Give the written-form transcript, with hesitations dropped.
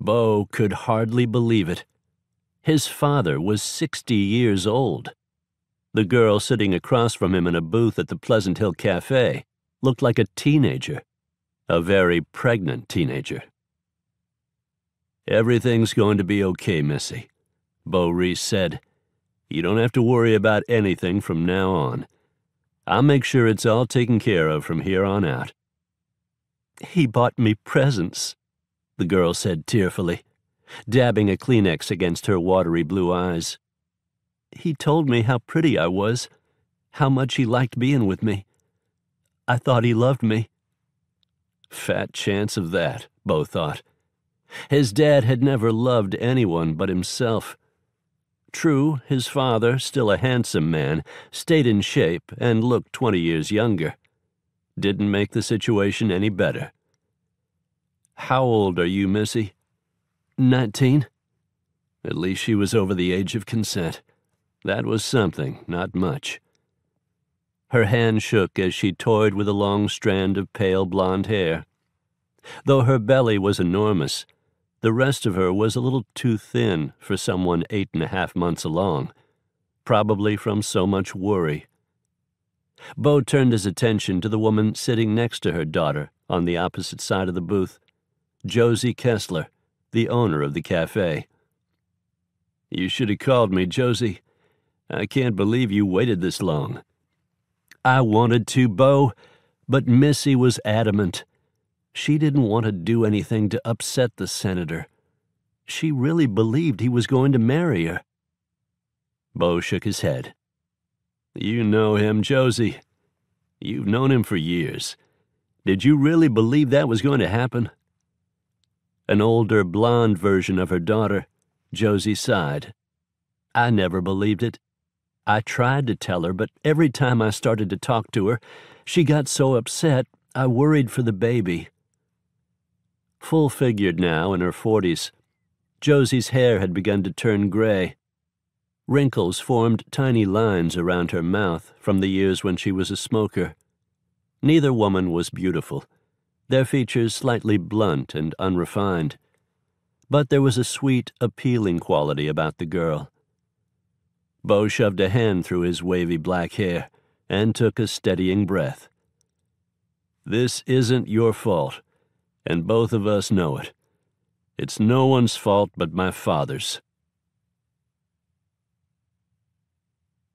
Beau could hardly believe it. His father was 60 years old. The girl sitting across from him in a booth at the Pleasant Hill Cafe looked like a teenager, a very pregnant teenager. "Everything's going to be okay, Missy," Beau Reese said. "You don't have to worry about anything from now on. I'll make sure it's all taken care of from here on out." "He bought me presents," the girl said tearfully, dabbing a Kleenex against her watery blue eyes. "He told me how pretty I was, how much he liked being with me. I thought he loved me." Fat chance of that, Beau thought. His dad had never loved anyone but himself. True, his father, still a handsome man, stayed in shape and looked 20 years younger. Didn't make the situation any better. "How old are you, Missy?" 19. At least she was over the age of consent. That was something, not much. Her hand shook as she toyed with a long strand of pale blonde hair. Though her belly was enormous, the rest of her was a little too thin for someone 8.5 months along, probably from so much worry. Beau turned his attention to the woman sitting next to her daughter on the opposite side of the booth, Josie Kessler, the owner of the cafe. "You should have called me, Josie. I can't believe you waited this long." "I wanted to, Beau, but Missy was adamant. She didn't want to do anything to upset the senator. She really believed he was going to marry her." Beau shook his head. "You know him, Josie. You've known him for years. Did you really believe that was going to happen?" An older, blonde version of her daughter, Josie sighed. "I never believed it. I tried to tell her, but every time I started to talk to her, she got so upset I worried for the baby." Full-figured now in her 40s, Josie's hair had begun to turn gray. Wrinkles formed tiny lines around her mouth from the years when she was a smoker. Neither woman was beautiful, their features slightly blunt and unrefined. But there was a sweet, appealing quality about the girl. Beau shoved a hand through his wavy black hair and took a steadying breath. "This isn't your fault, and both of us know it. It's no one's fault but my father's."